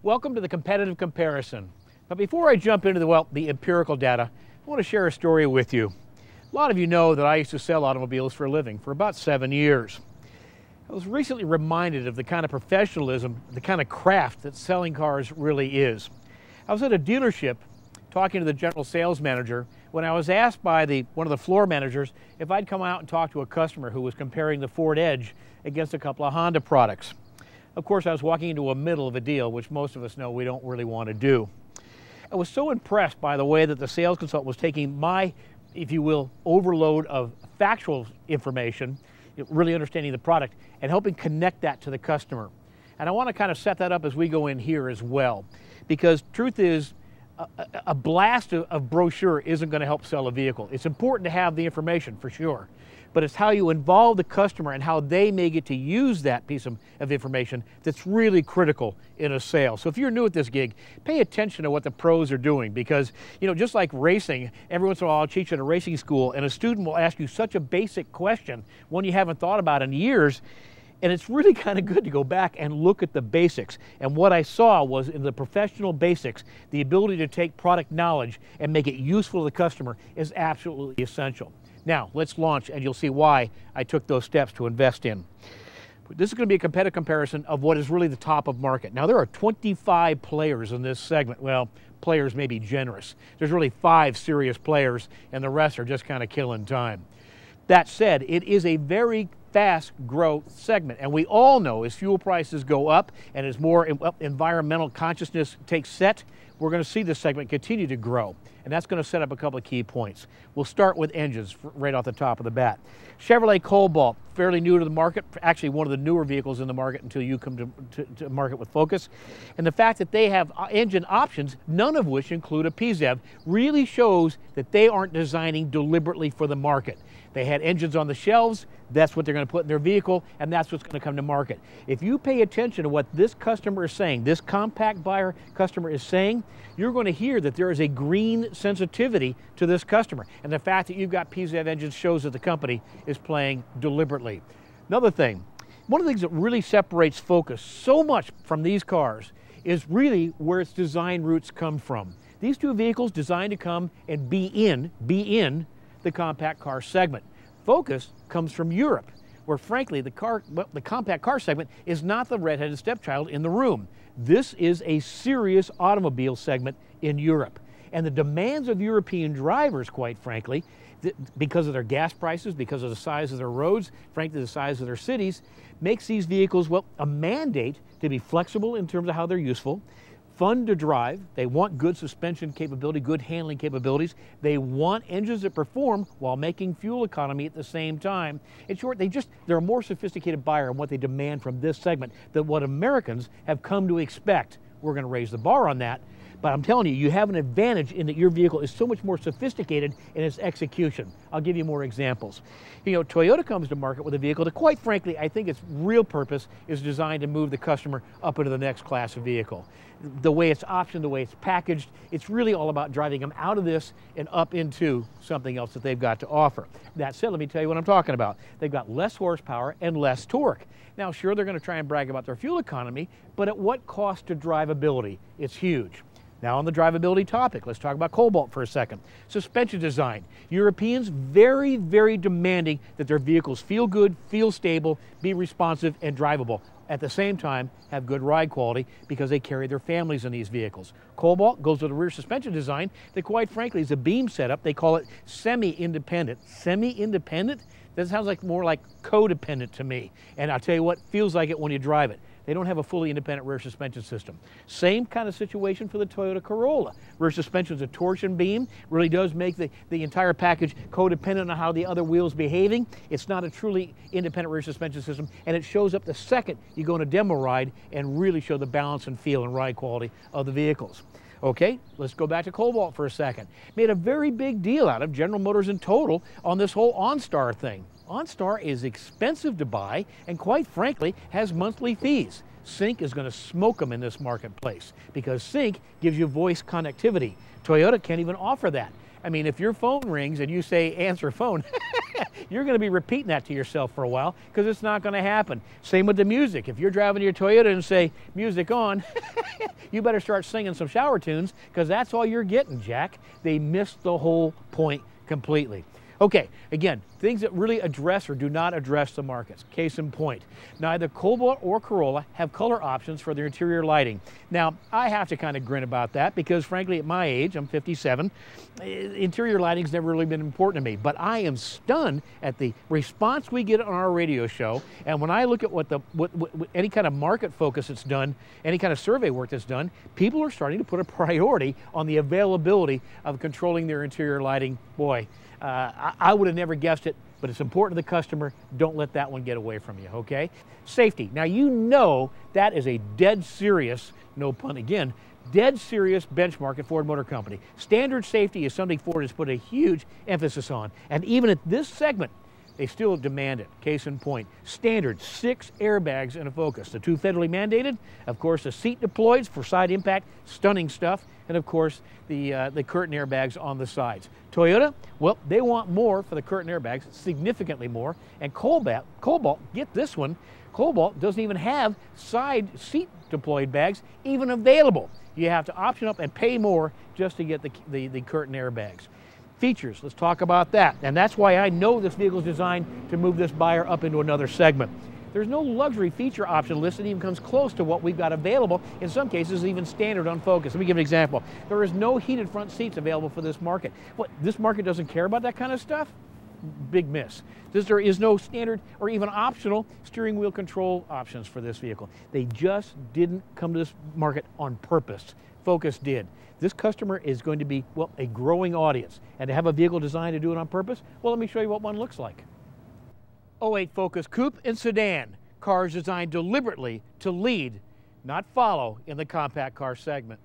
Welcome to the competitive comparison. But before I jump into the empirical data, I want to share a story with you. A lot of you know that I used to sell automobiles for a living for about 7 years. I was recently reminded of the kind of professionalism, the kind of craft that selling cars really is. I was at a dealership talking to the general sales manager when I was asked by one of the floor managers if I'd come out and talk to a customer who was comparing the Ford Edge against a couple of Honda products. Of course, I was walking into a middle of a deal, which most of us know we don't really want to do. I was so impressed by the way that the sales consultant was taking my, if you will, overload of factual information, really understanding the product, and helping connect that to the customer. And I want to kind of set that up as we go in here as well, because truth is, a blast of brochure isn't going to help sell a vehicle. It's important to have the information for sure, but it's how you involve the customer and how they may get to use that piece of information that's really critical in a sale. So if you're new at this gig, pay attention to what the pros are doing, because just like racing, every once in a while I'll teach at a racing school and a student will ask you such a basic question, one you haven't thought about in years. And it's really kind of good to go back and look at the basics. And what I saw was in the professional basics, the ability to take product knowledge and make it useful to the customer is absolutely essential. Now, let's launch and you'll see why I took those steps to invest in. This is going to be a competitive comparison of what is really the top of market. Now, there are 25 players in this segment. Well, players may be generous. There's really 5 serious players and the rest are just kind of killing time. That said, it is a very fast growth segment, and we all know as fuel prices go up and as more environmental consciousness takes set, we're going to see this segment continue to grow, and that's going to set up a couple of key points. We'll start with engines right off the top of the bat. Chevrolet Cobalt, fairly new to the market, actually one of the newer vehicles in the market until you come to market with Focus, and the fact that they have engine options, none of which include a PZEV, really shows that they aren't designing deliberately for the market. They had engines on the shelves, that's what they're going to put in their vehicle, and that's what's going to come to market. If you pay attention to what this customer is saying, this compact buyer customer is saying, you're going to hear that there is a green sensitivity to this customer. And the fact that you've got PZEV engines shows that the company is playing deliberately. Another thing, one of the things that really separates Focus so much from these cars is really where its design roots come from. These two vehicles designed to come and be in the compact car segment. Focus comes from Europe, where frankly the compact car segment is not the redheaded stepchild in the room. This is a serious automobile segment in Europe. And the demands of European drivers, quite frankly, because of their gas prices, because of the size of their roads, frankly the size of their cities, makes these vehicles, a mandate to be flexible in terms of how they're useful, fun to drive. They want good suspension capability, good handling capabilities. They want engines that perform while making fuel economy at the same time. In short, they're a more sophisticated buyer in what they demand from this segment than what Americans have come to expect. We're going to raise the bar on that, but I'm telling you, you have an advantage in that your vehicle is so much more sophisticated in its execution. I'll give you more examples. Toyota comes to market with a vehicle that, quite frankly, I think its real purpose is designed to move the customer up into the next class of vehicle. The way it's optioned, the way it's packaged, it's really all about driving them out of this and up into something else that they've got to offer. That said, let me tell you what I'm talking about. They've got less horsepower and less torque. Now, sure, they're going to try and brag about their fuel economy, but at what cost to drivability? It's huge. Now on the drivability topic, let's talk about Cobalt for a second. Suspension design. Europeans very, very demanding that their vehicles feel good, feel stable, be responsive and drivable. At the same time, have good ride quality because they carry their families in these vehicles. Cobalt goes with a rear suspension design that quite frankly is a beam setup. They call it semi-independent. Semi-independent? That sounds more like codependent to me. And I'll tell you what, feels like it when you drive it. They don't have a fully independent rear suspension system. Same kind of situation for the Toyota Corolla. Rear suspension is a torsion beam, really does make the entire package codependent on how the other wheel's behaving. It's not a truly independent rear suspension system, and it shows up the second you go on a demo ride and really show the balance and feel and ride quality of the vehicles. Okay, let's go back to Cobalt for a second. Made a very big deal out of General Motors in total on this whole OnStar thing. OnStar is expensive to buy and quite frankly has monthly fees. Sync is going to smoke them in this marketplace because Sync gives you voice connectivity. Toyota can't even offer that. I mean, if your phone rings and you say answer phone, You're going to be repeating that to yourself for a while because it's not going to happen. Same with the music. If you're driving your Toyota and say, music on, you better start singing some shower tunes because that's all you're getting, Jack. They missed the whole point completely. Okay, again, things that really address or do not address the markets. Case in point, neither Cobalt or Corolla have color options for their interior lighting. Now, I have to kind of grin about that because frankly, at my age, I'm 57, interior lighting's never really been important to me. But I am stunned at the response we get on our radio show. And when I look at what any kind of market focus that's done, any kind of survey work that's done, people are starting to put a priority on the availability of controlling their interior lighting. Boy, I would have never guessed it, but it's important to the customer. Don't let that one get away from you, okay? Safety. Now, you know that is a dead serious, no pun again, dead serious benchmark at Ford Motor Company. Standard safety is something Ford has put a huge emphasis on. And even at this segment, they still demand it. Case in point, standard 6 airbags in a Focus. The 2 federally mandated, of course, the seat deploys for side impact, stunning stuff, and of course, the curtain airbags on the sides. Toyota, well, they want more for the curtain airbags, significantly more. And Cobalt, get this one, Cobalt doesn't even have side seat deployed bags even available. You have to option up and pay more just to get the curtain airbags. Features, let's talk about that. And that's why I know this vehicle is designed to move this buyer up into another segment. There's no luxury feature option list that even comes close to what we've got available, in some cases even standard on Focus. Let me give an example. There is no heated front seats available for this market. What, this market doesn't care about that kind of stuff? Big miss. There is no standard or even optional steering wheel control options for this vehicle. They just didn't come to this market on purpose. Focus did. This customer is going to be, well, a growing audience. And to have a vehicle designed to do it on purpose, well, let me show you what one looks like. 08 Focus Coupe and Sedan. Cars designed deliberately to lead, not follow, in the compact car segment.